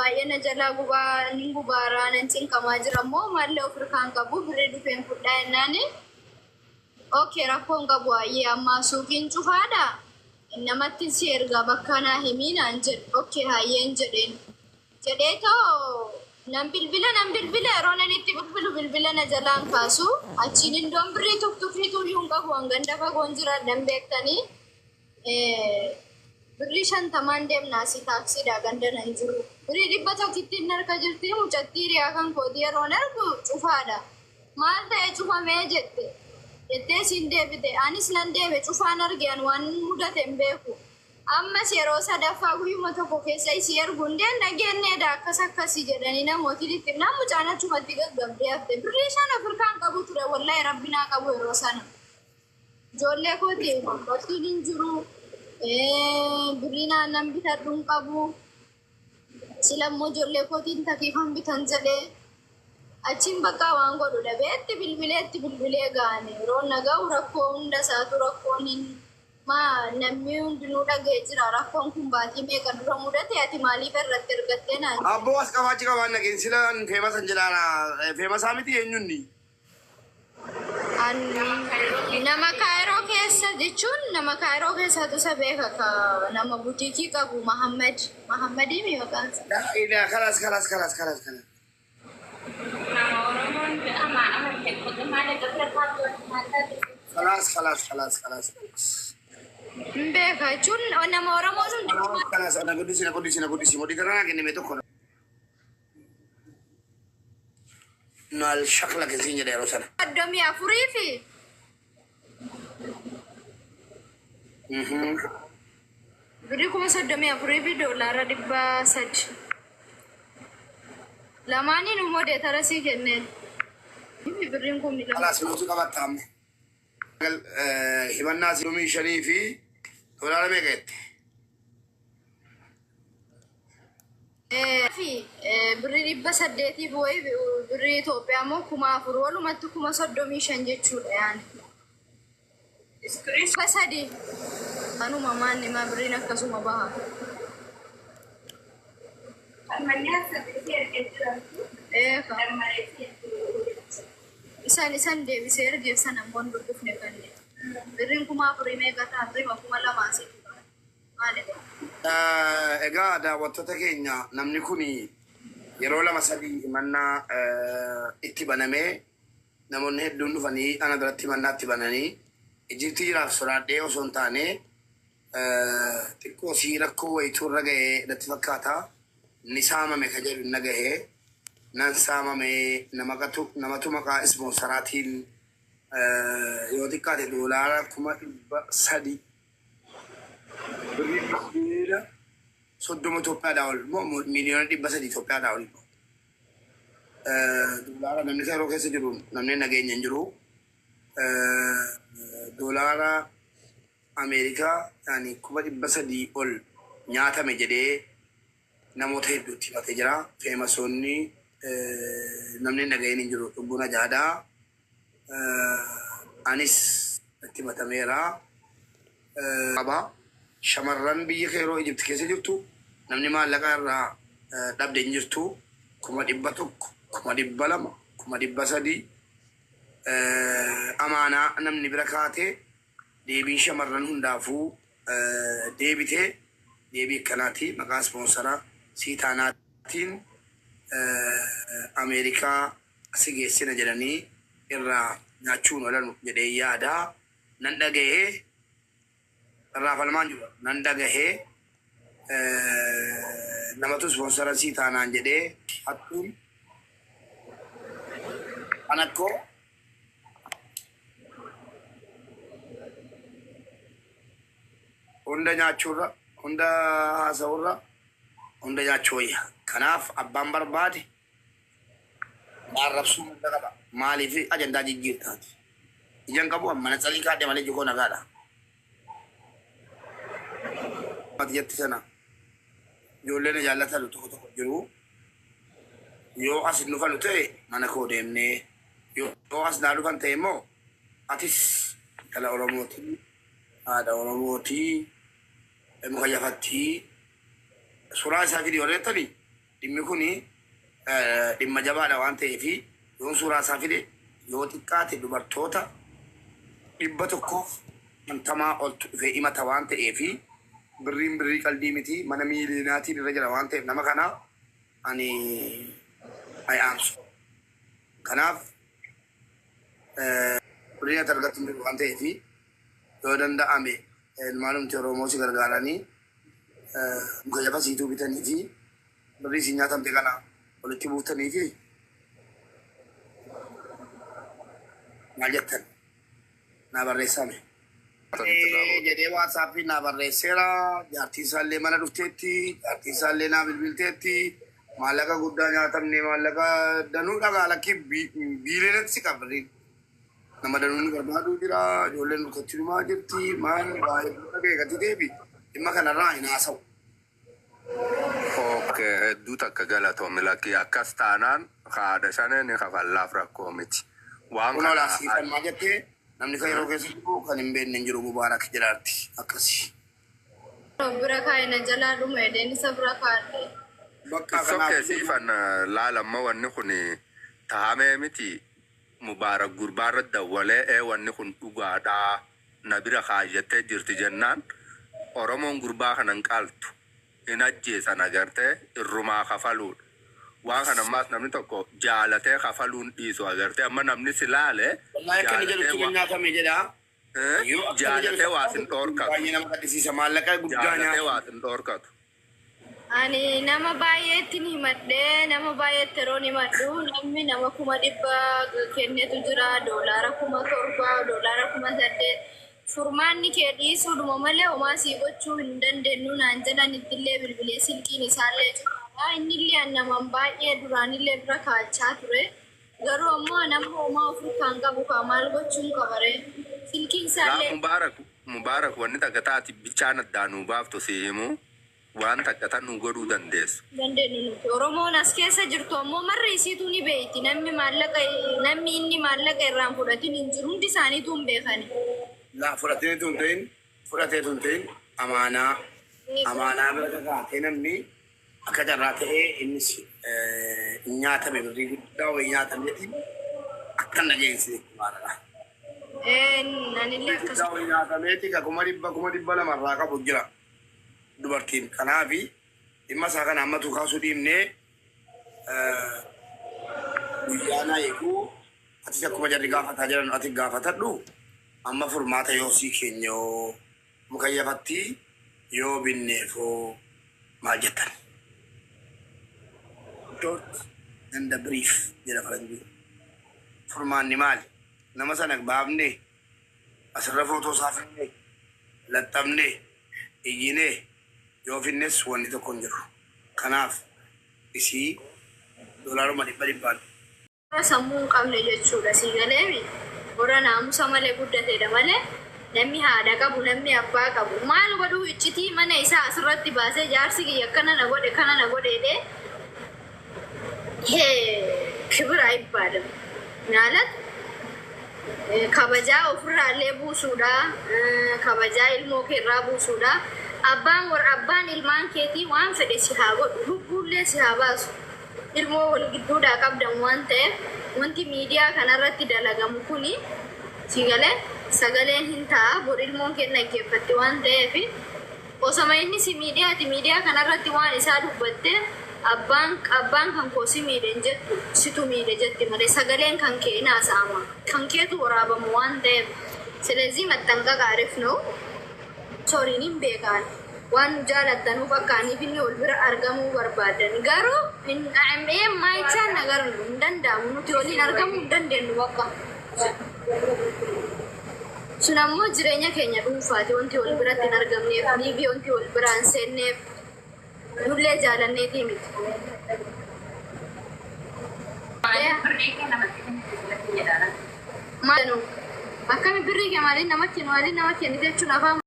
baay'ee jala gubaa ni gubaara nancin kamaa jira moo mallee ofirkaan qabu biree dhufeen fudhaa jennaani. Okay rakkoon qabu waa'ee amma suuqiin cufaadha. Namatti si erga bakka naa himinaan jedhu. Okay hayyeen jedhee too nam bilbila yeroo nan itti bilbila na jalaan kaasu achiin indoon birrii tuktukiituu yuun qabu hanganda fagoon jira danbeektanii. Birrii 50 deemnaa si taaksiidha ganda nan jiru. Birrii 100 ittiin harka jirti mucattii riyaa kan kooti yeroo argu cufaadha. Maal ta'e cufamee jettee siin deebite anis nan deebe cufaan argeen waan mudate hin beeku. Ammas yeroo sadaffaa guyyuma tokko keessa isii erguun nageenneedha akkasii jedhanii namooti itti naa mucaan achumatti gaggabdee hafte. Birrii 5 Afrikaan qabu ture wallahi rabbinaa qabu yeroo sana. Ijoollee kooti bakkiin hin jiru. Birrii naannan bitadhuun qabu. Silammoo ijoollee kootiin takiifan bitan jedhee. Achiin bakka waan godhu dhabee itti bilbilee gaane yeroo naga'u rakkoo hunda isaatu rakkoon namni hundinuu dhagee jira rakkoon kun baatii meeqa dura mudate ati maaliif irratti ergattee naan. Abboo as qabaachi qabaan nageen silaan feemasan jedhaana feemasaa miti eenyunni. Nama Kaayiroo keessa jechuun nama Kaayiroo keessatu isa beeka nama butiikii qabu Mahammadii mi maqaan isaa. Kalas. خلاص Mbeka chun ona mora mozun خلاص انا قدسي مودي ترانا كني متكون نال شكلك زين يا روسنا قدم يا فريفي بريكم صدم يا فريفي دولار دبا سد لماني نمودي ترسي جنن بريكم خلاص موسى قبطام هبنا سيومي شريفي دولار ميقت في بري دبا سديتي بوي بري توبيا مو كما فرولو متو كما صدومي شنجچو يعني اسكريس فسدي anu mama ni ma brina kasuma baha amanya sabiti ergetra isan de biser de sana mon duduf ne kanne birin kuma brime gata andre kuma la masi male ega da watata kenya namni kuni yeroo lama sadi manna itti baname namonni hedduun dhufanii ana biratti mannaatti bananii ijirti jiraaf soraadhee osoo hin taane xiqqoo sii rakkoo wayituu irra ga'ee natti fakkaata ni saamame ka jedhu na ga'ee nan saamame namatu maqaa ispoonsaraatiin yoo xiqqaate doolaara 300 birriidha 30 Itoophiyaadhaa ol moo miliyoona 300 Itoophiyaadhaa ol doolaara namni yeroo keessa jiru namni nageenya hin jiru doolaara Amerikaa yani 300 ol nyaatame jedhee namoota hedduutti himatee jira. Feemasoonni namni nagayeen hin jiru dhuguna jaadaa anis itti himatameera. Shamarran biyya yeroo Ijipti keessa jirtu namni maallaqa irraa dhabde hin jirtu 100,000 200,000 300,000 amaanaa namni bira kaatee deebii shamarran hundaafuu deebitee deebii akkanaati maqaa ispoonsaraa siitaanaatiin Ameerikaa asi geessina jedhanii irraa nyaachuun oolan jedhee yaadaa nan dhagahee irraa falmaan jiru nan dhagahee namatu ispoonsara siitaanaan jedhee hattuun anakkoo hunda nyaachuurra hunda haasa'urra hunda nyaachuu wayya kanaaf abbaan barbaade arrabsuu hunda qaba maaliif ajandaa jijjiirtaati ijaan qabu mana tsalii kaadhe malee jikoo nagaadha mati jetti sana ijoolleen jaallatan tokko jiru yoo as hin dhufan ta'e mana koo deemnee yoo as naa dhufan ta'e immoo atis dhala Oromootii haadha Oromootii mukayyafattii suuraa isaa fidii warreettanii dhimmi kuni dhimma jabaadha waan ta'eefi yoon suuraa isaa fide yoo xiqqaate dubartoota 150 oltu dhufee himata waan ta'eefi birrii qalbii miti mana miiliinaatiin irra jira waan ta'eef nama kana ani ayaamsu. Kanaaf birriin argatu waan ta'eefi yoo danda'ame ilmaanumti Oromoo si gargaaranii muka jafa siituu bitanii fi birrii si nyaatamte kana walitti buuftanii fi maal jettan naa barreessame. Jedhee waatsaappii naa barreesseera. Jaartiin isaallee mana dhufteetti, jaartiin isaallee naa bilbilteetti. Maallaqa guddaa nyaatamne maallaqa danuu dhagaa lakkii biileetti si qabri. Nama danuu ni barbaadu jira. Ijoolleen dukkatti dhumaa jirti. Maal baay'ee dhagee gati deebi. Dhimma kanarraa hin haasa'u. Okay, hedduu takka galatoome lakkii akkas taanaan haadha shaneen kafallaaf rakkoo miti. Waan kana laasiifan maa jettee namni kan yeroo keessa jiru kan hin beekne hin jiru Mubaarak jedhaarti akkasii. Bira kaayina jalaa dhume deemisa bira kaadhe. Sokkee siifan laalamma wanni kun taa'amee miti Mubaarak gurbaarra dawwalee wanni kun dhugaadhaa na bira kaayyattee jirti jennaan Oromoon gurbaa kanan qaaltu hin ajjeesan agartee irrumaa kafaluudha. Waan kana ammaas namni tokko jaalatee kafaluun dhiisu agartee amma namni si laale jaalatee waasin dhoorkatu. Jaalatee waasin dhoorkatu. Ani nama baay'eetti ni himadhee nama baay'eetti yeroo ni himadhu namni nama 100,000 kennetu jira $7,000 $8,000 furmaanni kee dhiisuudhuma malee homaa sii gochuu hin dandeenyu naan jedhan ittillee bilbilee silkiin isaallee cufaadha. Innillee naman baay'ee duraanillee bira kaachaa ture. Garuu ammoo nama homaa ofii kan qabu kan maal gochuun qabare. Silkiin isaallee Mubaarak wanni takka taati bichaan addaanuu baaftu si himu waan takka tan nu godhuu dandeessu. Dandeenyu Oromoon as keessa jirtu ammoo marri isiituu ni beeyti. Namni inni maallaqa irraan fudhatin hin jiru hundi isaaniitu hin beekani. La fudhatee tun ta'in amaanaa bira kaatee namni akka carraa ta'ee innis nyaatame birrii guddaa wayii nyaatameetiin akka nageensi maadha. Nanillee akkasuma. Guddaa wayii nyaatameeti ka 100,000 irraa qabu jira dubartiin. Kanaafi dhimma isaa kana ammatu kaasuu dhiibnee guyyaanaa eeguu atis akkuma jarri gaafataa jiran ati gaafatadhu. Amma furmaata yoo sii keenya yoo mukayyafatti yoo binneefoo maal jettan. Short and the brief jedha faranjii. Furmaanni maali? Nama sana baafne asirra footoo isaa finne laxxabne iyyine yoo finnes wanni tokko hin jiru. Kanaaf isii $100,000 sammuu hin qabne jechuudha sii galeemi. Warra naamusa malee guddateedha malee namni haadha qabu namni abbaa qabu maal godhuu iccitii mana isaa asirratti baasee jaarsi kiyya kana na godheedhe kibira ibbaadam naalat kabajaa ofirraallee buusuudha kabajaa ilmoo keerraa buusuudha abbaan ilmaan keetii waan fedhe si haa godhu lubbuullee si haa baasu ilmoo wal gidduudhaa qabdan waan ta'eef wanti miidiyaa kanarratti dalagamu kuni sigalee sagaleen hin ta'a bor ilmoon kenna geeffatti waan ta'eef osoma inni si miidiyaa kanarratti waan isaa dubbatte abbaan kan koo si miidhen jettu situ miidhe jetti malee sagaleen kan kee naasa'ama kan keetu waraabamu waan ta'eef ስለዚህ መጠንቀቅ አሪፍ ነው ሶሪን beekan waan nu jaalatanu fakkaanii finni ol bira argamuu barbaadan garuu maayichaan nagar hin danda'amu nuti waliin argamuu hin dandeenyu bakka sun ammoo jireenya keenya dhuunfaati wanti wal biratti hin argamneef niifi wanti wal biraa hin seenneef nullee jaalanneetii miti. Akkami birrii kee maaliin namatti jechuun afaan